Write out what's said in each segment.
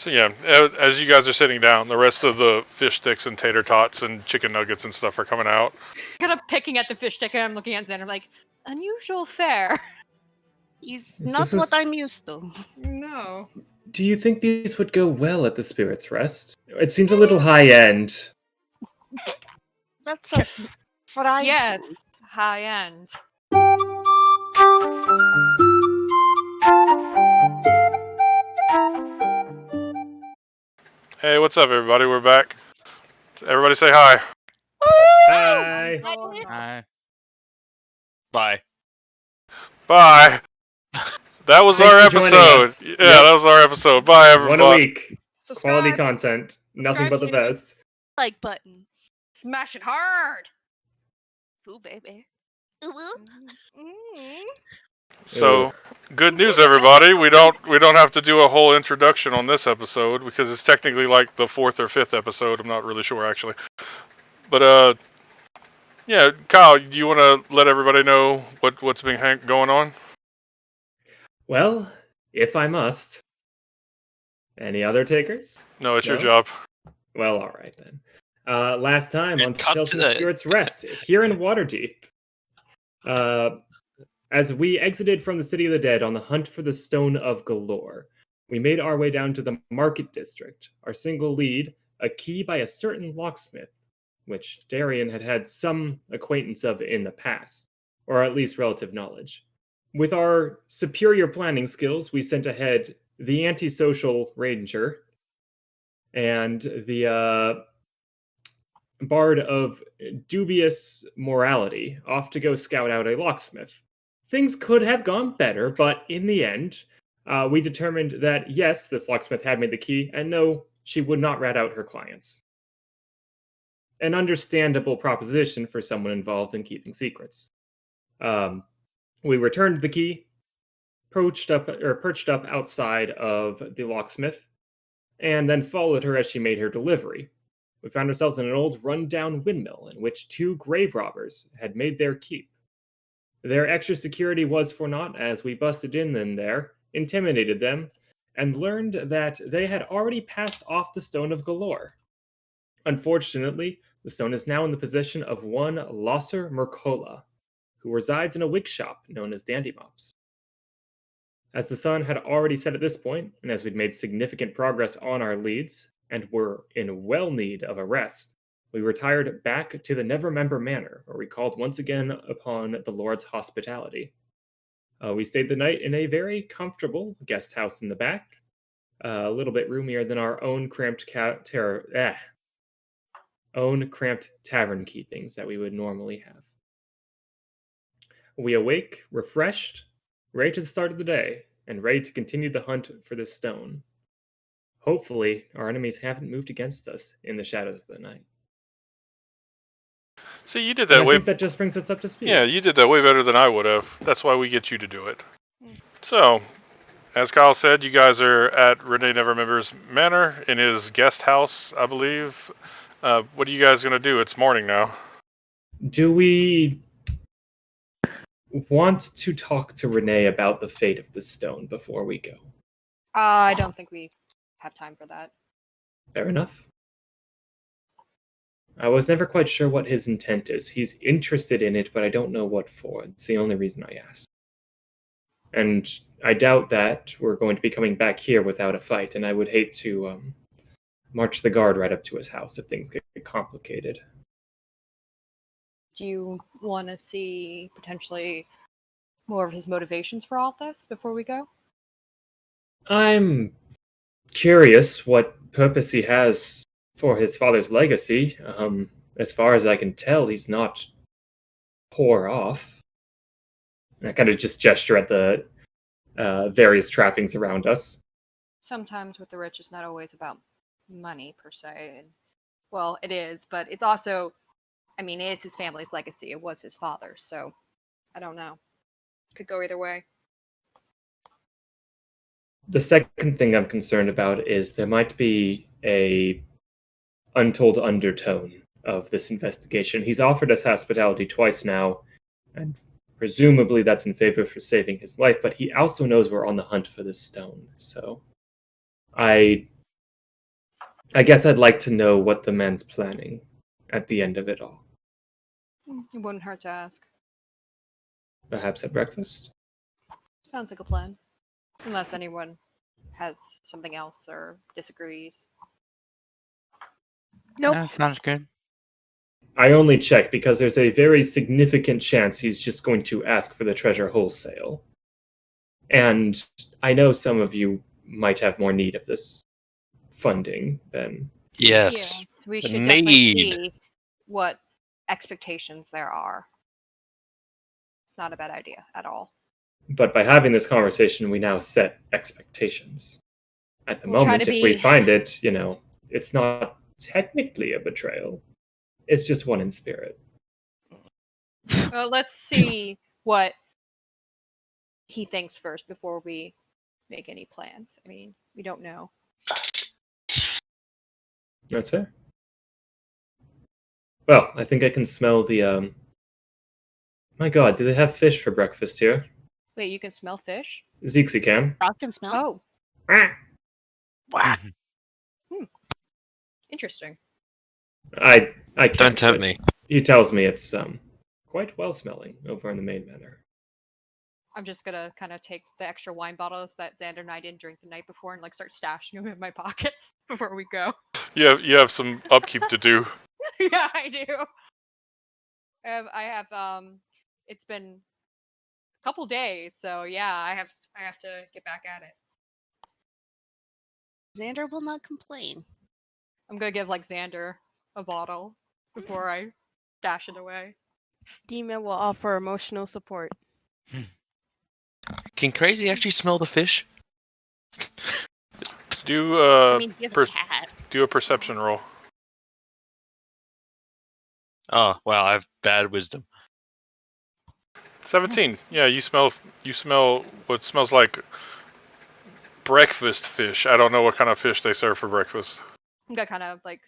So yeah, as you guys are sitting down, the rest of the fish sticks and tater tots and chicken nuggets and stuff are coming out. Kind of picking at the fish stick, and I'm looking at Xander like, unusual fare. He's not what I'm used to. No. Do you think these would go well at the Spirit's Rest? It seems a little high-end. That's a fried Yeah, food. it's high end. Hey, what's up, everybody? We're back. Everybody say hi. Hi. Hi. Bye. Bye. That was Thanks our for joining episode. us. Yeah, Yep. That was our episode. Bye, everybody. 1 a week. Subscribe. Quality content. Nothing but the Subscribe, best. Like button. Smash it hard. Ooh, baby. Ooh, ooh. Mm. So, good news, everybody. We don't have to do a whole introduction on this episode because it's technically like the 4th or 5th episode. I'm not really sure actually. But yeah, Kyle, do you want to let everybody know what's been going on? Well, if I must. Any other takers? No, it's your No? job. Well, all right then. Last time on Cut Tales to from the the- Spirit's Rest, here in Waterdeep. As we exited from the City of the Dead on the hunt for the Stone of Galore, we made our way down to the Market District, our single lead, a key by a certain locksmith, which Darian had had some acquaintance of in the past, or at least relative knowledge. With our superior planning skills, we sent ahead the antisocial ranger and the bard of dubious morality off to go scout out a locksmith. Things could have gone better, but in the end, we determined that yes, this locksmith had made the key, and no, she would not rat out her clients. An understandable proposition for someone involved in keeping secrets. We returned the key, perched up outside of the locksmith, and then followed her as she made her delivery. We found ourselves in an old run-down windmill in which 2 grave robbers had made their keep. Their extra security was for naught as we busted in there, intimidated them, and learned that they had already passed off the Stone of Galore. Unfortunately, the stone is now in the possession of one Losser Mercola, who resides in a wig shop known as Dandy Mops. As the sun had already set at this point, and as we'd made significant progress on our leads, and were in well need of a rest, we retired back to the Neverember Manor, where we called once again upon the Lord's hospitality. We stayed the night in a very comfortable guest house in the back, a little bit roomier than our own cramped tavern keepings that we would normally have. We awake, refreshed, ready to the start of the day, and ready to continue the hunt for this stone. Hopefully, our enemies haven't moved against us in the shadows of the night. See, you did And that I way. think that just brings us up to speed. Yeah, you did that way better than I would have. That's why we get you to do it. So, as Kyle said, you guys are at Renaer Neverember's manor in his guest house, I believe. What are you guys gonna do? It's morning now. Do we want to talk to Renee about the fate of the stone before we go? I don't think we have time for that. Fair enough. I was never quite sure what his intent is. He's interested in it, but I don't know what for. It's the only reason I asked. And I doubt that we're going to be coming back here without a fight, and I would hate to march the guard right up to his house if things get complicated. Do you want to see potentially more of his motivations for all this before we go? I'm curious what purpose he has for his father's legacy. As far as I can tell, he's not poor off. And I kind of just gesture at the various trappings around us. Sometimes with the rich, it's not always about money per se. And, well, it is, but it's also, I mean, it is his family's legacy. It was his father's, so I don't know. Could go either way. The second thing I'm concerned about is there might be a untold undertone of this investigation. He's offered us hospitality twice now, and presumably that's in favor for saving his life, but he also knows we're on the hunt for this stone, so I I guess I'd like to know what the man's planning at the end of it all. It wouldn't hurt to ask. Perhaps at breakfast? Sounds like a plan. Unless anyone has something else or disagrees. Nope. Yeah, sounds good. I only check because there's a very significant chance he's just going to ask for the treasure wholesale. And I know some of you might have more need of this funding than... Yes. We The should definitely need. see what expectations there are. It's not a bad idea at all. But by having this conversation, we now set expectations. At the We'll try moment, to if we be- find it, it's not technically a betrayal. It's just one in spirit. Well, let's see what he thinks first before we make any plans. I mean, we don't know. That's fair. Well, I think I can smell the, My god, do they have fish for breakfast here? Wait, you can smell fish? Zeexy can. Frog can smell. Oh, Wow. interesting. I can't. Don't tempt but me. He tells me it's quite well smelling over in the main manor. I'm just gonna kind of take the extra wine bottles that Xander and I didn't drink the night before and like start stashing them in my pockets before we go. You have some upkeep to do. Yeah, I do. I have it's been a couple days, so yeah, I have to get back at it. Xander will not complain. I'm gonna give like Xander a bottle before I dash it away. Demon will offer emotional support. Can Crazy actually smell the fish? Do I mean, he has per- a cat. do a perception roll. Oh, wow, I have bad wisdom. 17. Yeah, you smell what smells like breakfast fish. I don't know what kind of fish they serve for breakfast. I'm gonna kind of like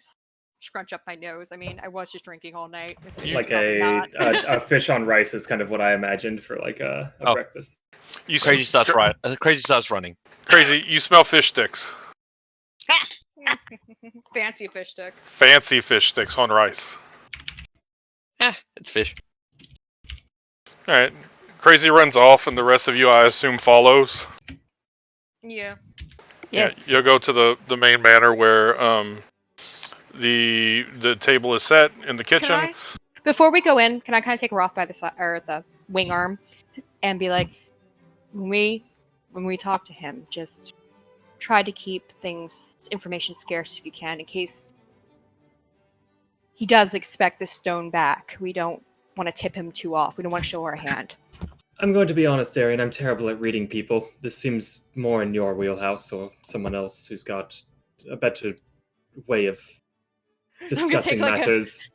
scrunch up my nose. I mean, I was just drinking all night. It's Like probably not. a fish on rice is kind of what I imagined for like a Oh. breakfast. You Crazy starts right. Crazy starts running. Crazy, you smell fish sticks. Fancy fish sticks. Fancy fish sticks on rice. It's fish. All right. Crazy runs off, and the rest of you, I assume, follows. Yeah. Yes. Yeah, you'll go to the main manor where the table is set in the kitchen. Can I, before we go in, can I kind of take her off by the side or the wing arm, and be like, when we talk to him, just try to keep information scarce if you can, in case he does expect the stone back. We don't want to tip him too off. We don't want to show our hand. I'm going to be honest, Darian. I'm terrible at reading people. This seems more in your wheelhouse, or someone else who's got a better way of discussing like, matters.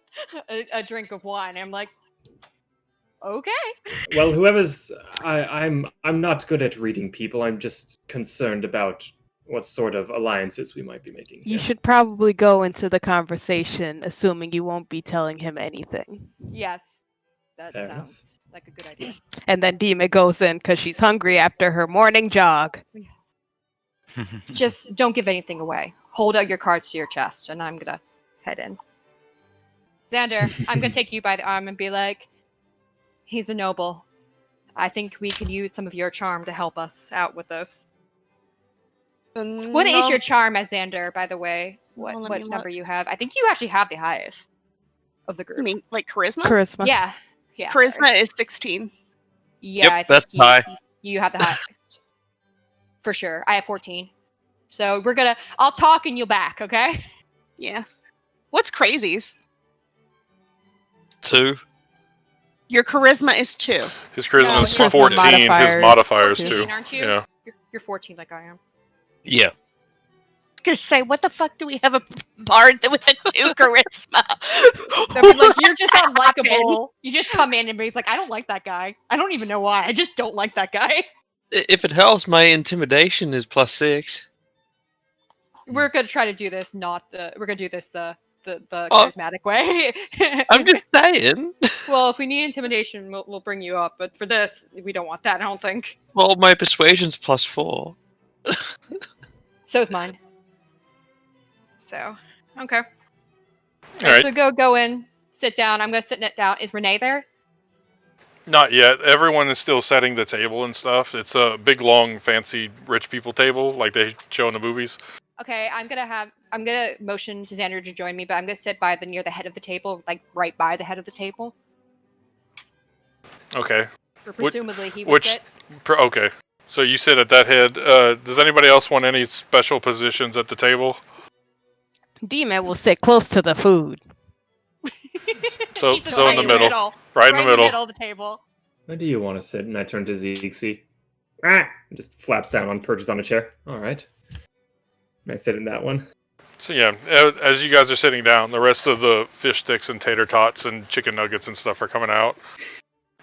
a drink of wine. I'm like, okay. Well, whoever's, I'm not good at reading people. I'm just concerned about what sort of alliances we might be making. You here. should probably go into the conversation assuming you won't be telling him anything. Yes, that Fair sounds enough. like a good idea. And then Dima goes in because she's hungry after her morning jog. Just don't give anything away. Hold out your cards to your chest, and I'm gonna head in. Xander, I'm gonna take you by the arm and be like, he's a noble. I think we could use some of your charm to help us out with this. What is your charm as Xander, by the way? What Well, let what me number look. you have? I think you actually have the highest of the group. You mean like charisma? Charisma. Yeah. Yeah. Charisma sorry. is 16. Yeah, Yep, I think that's high. You have the highest. For sure. I have 14. So I'll talk and you'll back, okay? Yeah. What's crazies? 2. Your charisma is 2. His charisma No, is his 14. modifiers His modifiers 14, too. aren't you? Yeah. You're 14 like I am. Yeah. I was gonna say, what the fuck do we have a bard with a 2 charisma? They'll be like, you're just What happened? unlikable. You just come in and he's like, I don't like that guy. I don't even know why. I just don't like that guy. If it helps, my intimidation is +6. We're gonna try to do this we're gonna do this the Oh. charismatic way. I'm just saying. Well, if we need intimidation, we'll bring you up. But for this, we don't want that. I don't think. Well, my persuasion's +4. So is mine. So, okay. All right. So go in, sit down. I'm gonna sit down. Is Renee there? Not yet. Everyone is still setting the table and stuff. It's a big, long, fancy, rich people table like they show in the movies. Okay, I'm gonna motion to Xander to join me, but I'm gonna sit near the head of the table, like right by the head of the table. Okay. Or presumably he would Which? sit. Okay. So you sit at that head. Does anybody else want any special positions at the table? D-Man will sit close to the food. So She's in the middle. Right in the middle. of the table. Where do you want to sit? And I turn to Zeexy. Ah! And just flaps down on perches on a chair. All right. And I sit in that one. So yeah, as you guys are sitting down, the rest of the fish sticks and tater tots and chicken nuggets and stuff are coming out.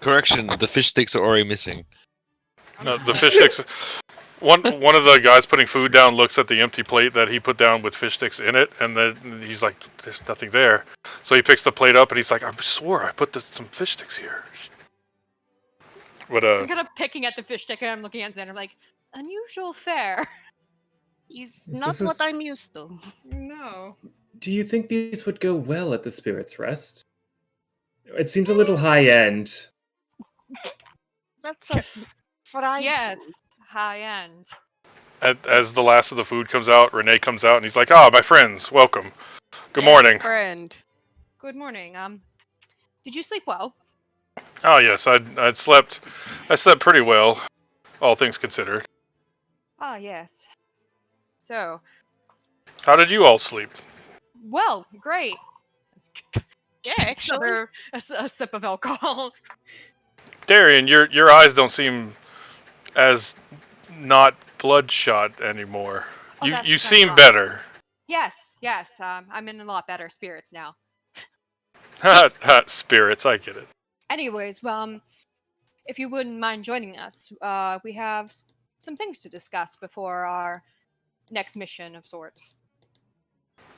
Correction, the fish sticks are already missing. No, the fish sticks. One of the guys putting food down looks at the empty plate that he put down with fish sticks in it, and then he's like, "There's nothing there." So he picks the plate up and he's like, "I swore I put some fish sticks here." But I'm kind of picking at the fish stick and I'm looking at Xander like, unusual fare. He's This not is- what I'm used to. No. Do you think these would go well at the Spirit's Rest? It seems a little high end. That's a fried Yes, food. high end. as the last of the food comes out, Renee comes out and he's like, "Ah, my friends, welcome. Good morning." Friend. Good morning. Did you sleep well? Oh yes, I slept pretty well, all things considered. Ah, yes. So, How did you all sleep? well, great. Yeah, Takes actually. another a sip of alcohol. Darian, your eyes don't seem as not bloodshot anymore. Oh, you that's you because I'm seem drunk. better. Yes. I'm in a lot better spirits now. Spirits, I get it. Anyways, if you wouldn't mind joining us, we have some things to discuss before our next mission of sorts.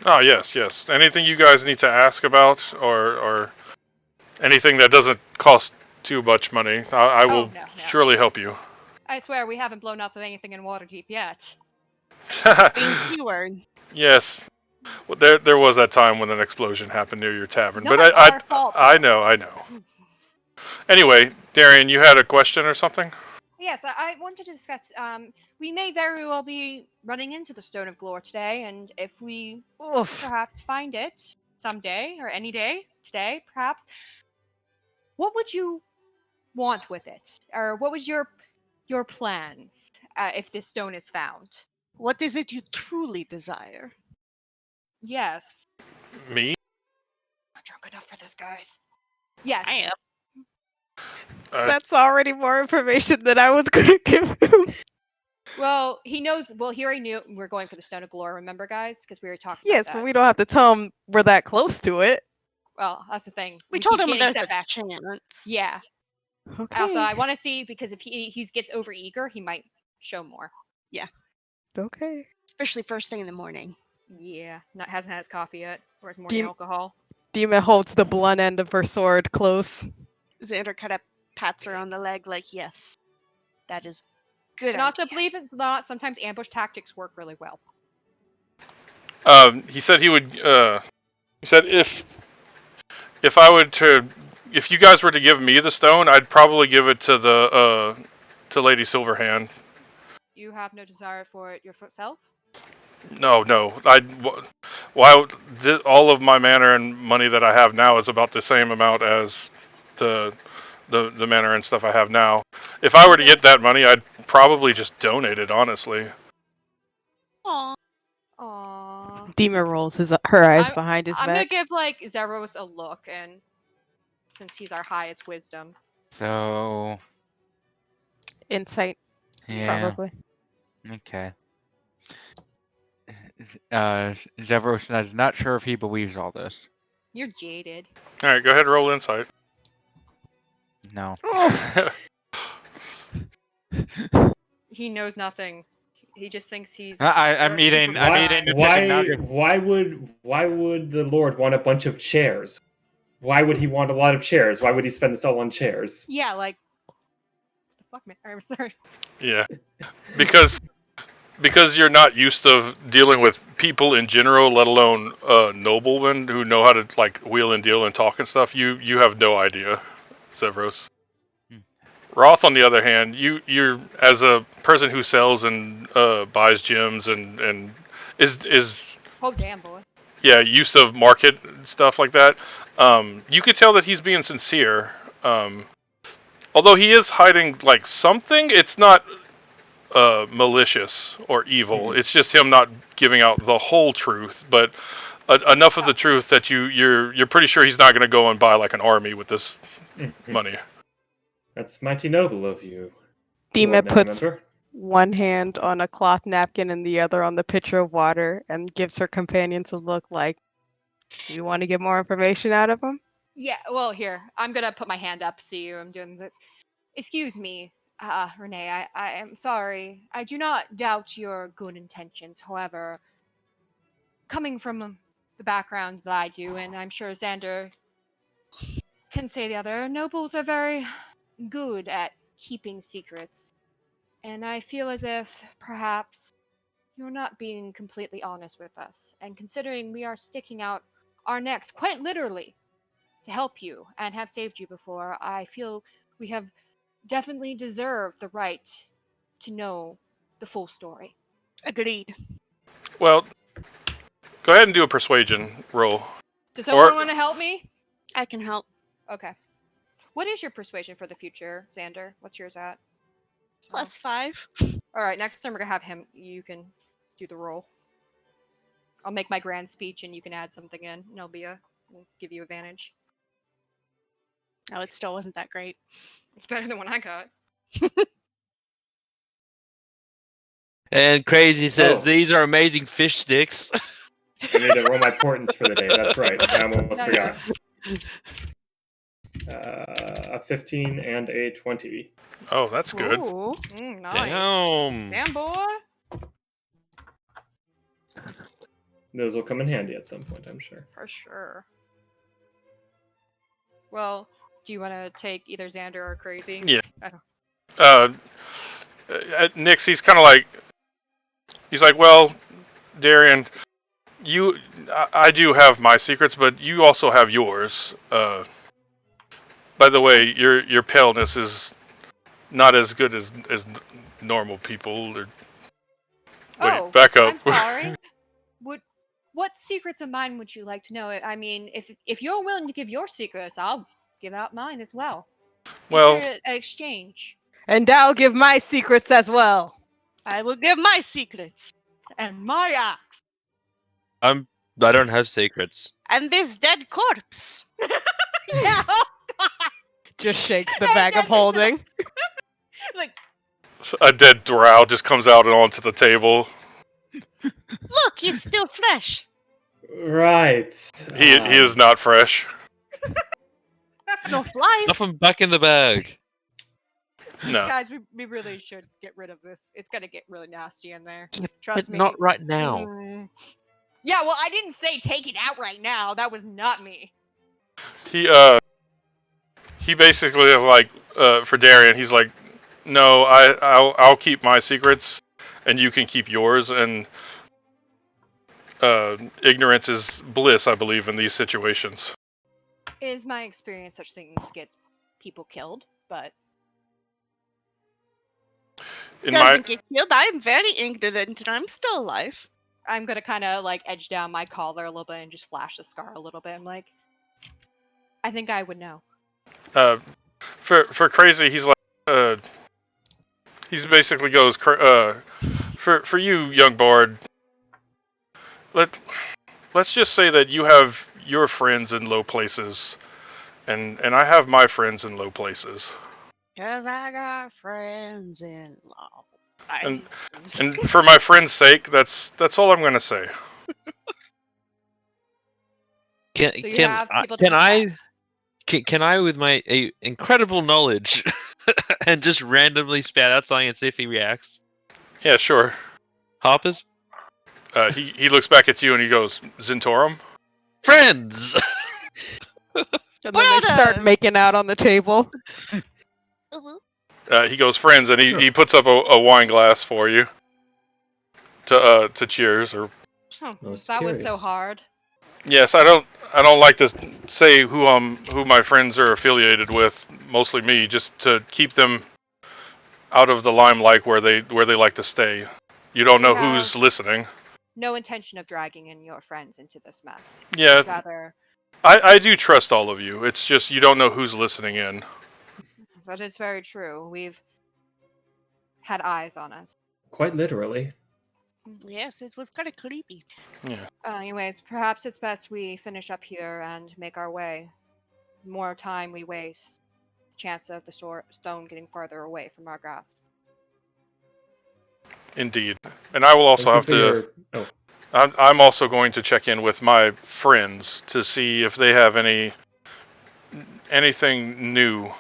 Oh yes. Anything you guys need to ask about, or anything that doesn't cost too much money, I will no. surely help you. I swear we haven't blown up anything in Waterdeep yet. Keyword. Yes. Well, there was that time when an explosion happened near your tavern, Not but our fault. I know. Anyway, Darian, you had a question or something? Yes, I wanted to discuss. We may very well be running into the Stone of Glory today, and if we Oof. perhaps find it someday or any day today, perhaps, what would you want with it, or what was your plans if this stone is found? What is it you truly desire? Yes, Me? I'm drunk enough for this, guys. Yes, I am. That's already more information than I was gonna give him. Well, he knows. Well, he already knew we're going for the Stone of Glory. Remember, guys, because we were talking. Yes, about but that. we don't have to tell him we're that close to it. Well, that's the thing. We told keep him getting there's a setbacks. chance. Yeah. Okay. Also, I want to see because if he gets over eager, he might show more. Okay. Especially first thing in the morning. Yeah, hasn't had his coffee yet or his morning Dem- alcohol. Demon holds the blunt end of her sword close. Xander kind of pats her on the leg like, yes, that is good. And also, idea. believe it or not, sometimes ambush tactics work really well. He said he would. He said if I would to, if you guys were to give me the stone, I'd probably give it to the to Lady Silverhand. You have no desire for it yourself? No. Why? All of my mana and money that I have now is about the same amount as the mana and stuff I have now. If I were to get that money, I'd probably just donate it. Honestly. Aw. Aww. Demon rolls her eyes I'm- behind his I'm gonna back. give Zeros a look, and since he's our highest wisdom, So, Insight, yeah, probably. okay. Zevros is not sure if he believes all this. you're jaded. All right, go ahead and roll insight. No. He knows nothing. He just thinks he's. I'm you're eating. super I'm bad. eating the chicken nugget. Why would the Lord want a bunch of chairs? Why would he want a lot of chairs? Why would he spend this all on chairs? Yeah, like. Fuck me. I'm sorry. Yeah, because because you're not used to dealing with people in general, let alone noblemen who know how to like wheel and deal and talk and stuff. You have no idea, Zevros. Roth, on the other hand, you're as a person who sells and buys gems and is Oh damn, boy. yeah, use of market stuff like that. You could tell that he's being sincere. Although he is hiding like something, it's not malicious or evil. It's just him not giving out the whole truth, but enough of the truth that you're pretty sure he's not going to go and buy like an army with this money. That's mighty noble of you. Dima Lord puts Neverember. one hand on a cloth napkin and the other on the pitcher of water and gives her companions a look like, you want to get more information out of him? Yeah, well, here. I'm gonna put my hand up. See you. I'm doing this. Excuse me, Renee. I am sorry. I do not doubt your good intentions. However, coming from the background that I do, and I'm sure Xander can say the other, nobles are very good at keeping secrets. And I feel as if perhaps you're not being completely honest with us. And considering we are sticking out our necks, quite literally, to help you and have saved you before, I feel we have definitely deserved the right to know the full story. Agreed. Well, go ahead and do a persuasion roll. Does someone Or- want to help me? I can help. Okay. What is your persuasion for the future, Xander? What's yours at? +5. All right, next time we're gonna have him. You can do the roll. I'll make my grand speech, and you can add something in. And we'll give you advantage. Oh, it still wasn't that great. It's better than what I got. And Crazy says, Oh. these are amazing fish sticks. I need to roll my portents for the day. That's right. I almost No, forgot. A 15 and a 20. Oh, that's good. Ooh. Nice. Damn. Damn, boy. Those will come in handy at some point, I'm sure. For sure. Well, do you want to take either Xander or Crazy? Yeah. I don't. Nix, he's kind of like, he's like, well, Darian, I do have my secrets, but you also have yours. By the way, your paleness is not as good as normal people. Wait, Oh, back up. I'm sorry. What secrets of mine would you like to know? I mean, if you're willing to give your secrets, I'll give out mine as well. Well, Consider it an exchange. And I'll give my secrets as well. I will give my secrets. And my axe. I don't have secrets. And this dead corpse. Yeah. Oh God. Just shakes the bag of holding. Like, a dead drow just comes out and onto the table. Look, he's still fresh. Right. He is not fresh. No life. Stuff him back in the bag. No. guys, we really should get rid of this. It's gonna get really nasty in there. But Trust me. not right now. Yeah, well, I didn't say take it out right now. That was not me. He basically like for Darian, he's like, no, I'll keep my secrets, and you can keep yours. And ignorance is bliss, I believe, in these situations. Is my experience such things get people killed, but In Doesn't my get killed. I'm very ignorant and I'm still alive. I'm gonna kind of like edge down my collar a little bit and just flash the scar a little bit. I'm like, I think I would know. for Crazy, he's like he's basically goes for you, young bard. Let's just say that you have your friends in low places, and I have my friends in low places. 'Cause I got friends in law. And for my friend's sake, that's all I'm gonna say. So you have people to Can I, with my incredible knowledge, and just randomly spat out something and see if he reacts? Yeah, sure. Harpers? He looks back at you and he goes, Zentorum? Friends! And then they start Brothers. making out on the table. He goes, friends, and he puts up a wine glass for you. to cheers. Or Oh, Most that was so curious. hard. yes, I don't like to say who my friends are affiliated with. Mostly me, just to keep them out of the limelight where they like to stay. You don't We know have who's listening. no intention of dragging in your friends into this mess. Yeah, We'd rather, I do trust all of you. It's just you don't know who's listening in. but it's very true. We've had eyes on us. Quite literally. Yes, it was kind of creepy. Yeah. Anyways, perhaps it's best we finish up here and make our way. The more time we waste, the chance of the stone getting farther away from our grasp. Indeed. And I will also Thank you have for to. your. Oh, I'm also going to check in with my friends to see if they have anything new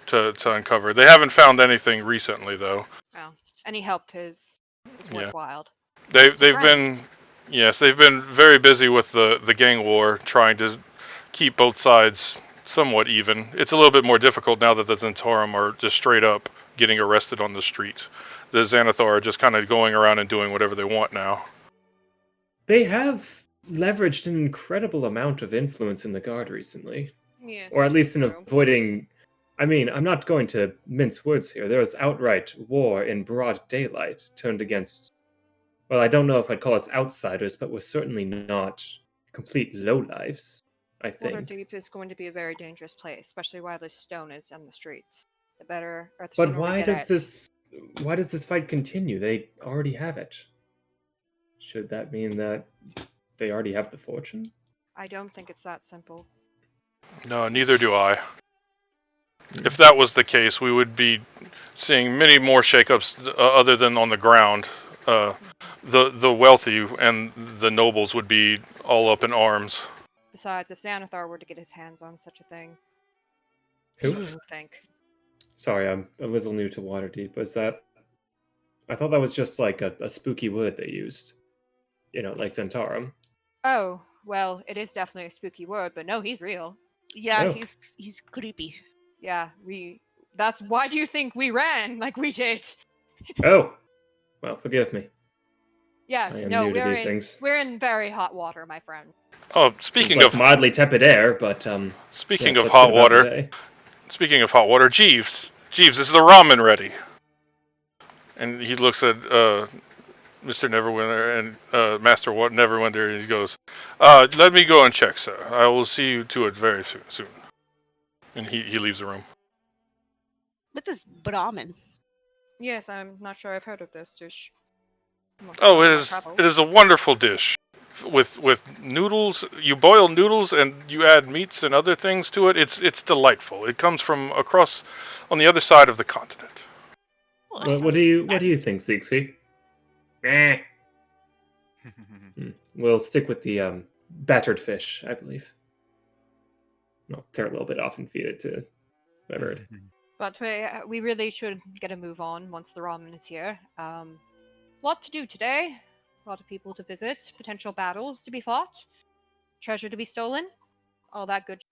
to uncover. They haven't found anything recently, though. Well, any help is Yeah. worthwhile. They've Friends. they've been very busy with the gang war, trying to keep both sides somewhat even. It's a little bit more difficult now that the Zentarum are just straight up getting arrested on the street. The Xanathar are just kind of going around and doing whatever they want now. they have leveraged an incredible amount of influence in the guard recently. Yes, Or at least in true. avoiding. I mean, I'm not going to mince words here. There was outright war in broad daylight turned against. Well, I don't know if I'd call us outsiders, but we're certainly not complete lowlifes, I think. Waterdeep is going to be a very dangerous place, especially while the stone is on the streets. The better, or the But sooner we why get does it. this fight continue? They already have it. Should that mean that they already have the fortune? I don't think it's that simple. No, neither do I. If that was the case, we would be seeing many more shakeups other than on the ground. The wealthy and the nobles would be all up in arms. Besides, if Xanathar were to get his hands on such a thing, Who? I think. Sorry, I'm a little new to Waterdeep. Was that? I thought that was just like a spooky word they used. Like Zentarum. Oh, well, it is definitely a spooky word, but no, he's real. Yeah, Oh. he's creepy. Yeah, that's why do you think we ran like we did? Oh, well, forgive me. Yes, I am no, new to these things. we're in very hot water, my friend. Oh, Seems speaking like of mildly tepid air, but speaking yes, of let's get hot about the water, day. Jeeves, is the ramen ready? And he looks at Mr. Neverwinter and Master Neverwinter, and he goes, "Let me go and check, sir. I will see you to it very soon." And he leaves the room. What is Brahmin? Yes, I'm not sure I've heard of this dish. Oh, Not it my is travels. it is a wonderful dish with noodles. You boil noodles and you add meats and other things to it. It's delightful. It comes from across on the other side of the continent. Well, that What do sounds you think, Zixi? Eh. We'll stick with the battered fish, I believe. I'll tear a little bit off and feed it to my bird. But we really should get a move on once the ramen is here. Lot to do today. A lot of people to visit. Potential battles to be fought. Treasure to be stolen. All that good.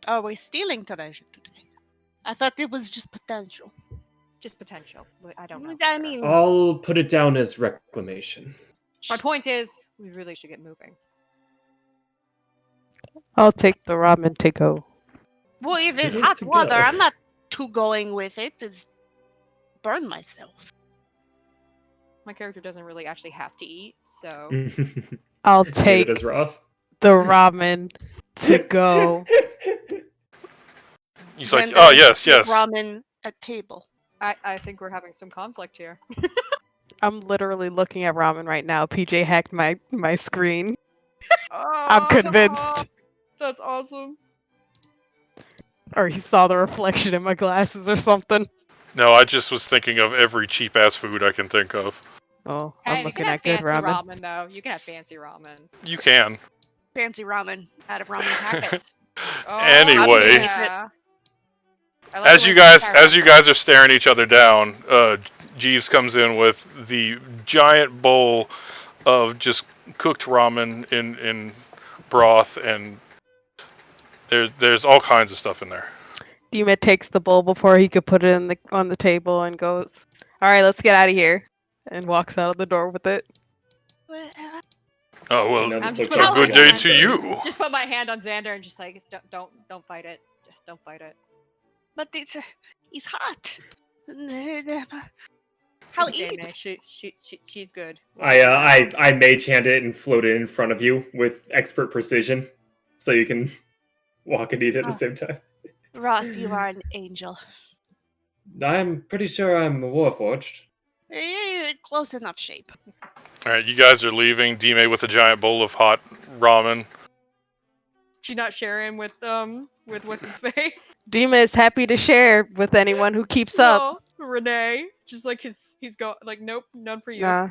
Are we stealing treasure today? I thought it was just potential. Just potential. I don't know. I for sure. mean, I'll put it down as reclamation. My point is, we really should get moving. I'll take the ramen to go. well, if it's It is hot to water, go. I'm not too going with it. It's burn myself. My character doesn't really actually have to eat, so I'll Neither take does Roth. the ramen to go. He's like, When "Oh there's yes. ramen at table. I think we're having some conflict here. I'm literally looking at ramen right now. PJ hacked my screen. I'm convinced. That's awesome. Or he saw the reflection in my glasses or something. No, I just was thinking of every cheap ass food I can think of. Oh, Hey, I'm you can looking have at good fancy ramen. though. You can have fancy ramen. You can. Fancy ramen out of ramen packets. Oh, Anyway. yeah. I like As the you way guys Sarah- are staring each other down, Jeeves comes in with the giant bowl of just cooked ramen in broth, and there's all kinds of stuff in there. Demet takes the bowl before he could put it on the table and goes, "All right, let's get out of here." and walks out of the door with it. Oh well, No, I'm this just looks putting a like good my day hand- to you. Just put my hand on Xander and just like don't fight it. Just don't fight it. But he's hot. How It's easy? Dana. She's good. I mage hand it and float it in front of you with expert precision, so you can walk and eat at the Ah. same time. Roth, you are an angel. I'm pretty sure I'm warforged. You're close enough shape. All right, you guys are leaving. Dime with a giant bowl of hot ramen. She's not sharing with what's his face. Dima is happy to share with anyone who keeps up. No, Renee. Just like he's go like nope, none for you. Nah,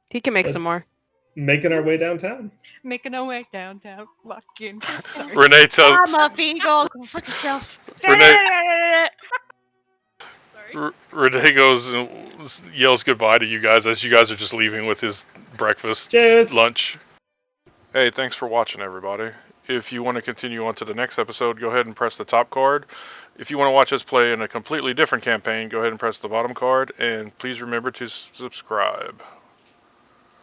he can make some more. Let's making our way downtown. Making our way downtown. Fucking sorry. Renee tells I'm a beagle. Go fuck yourself. Renee- Sorry. Renee goes and yells goodbye to you guys as you guys are just leaving with his breakfast, Cheers. lunch. Hey, thanks for watching, everybody. If you want to continue on to the next episode, go ahead and press the top card. If you want to watch us play in a completely different campaign, go ahead and press the bottom card. And please remember to subscribe.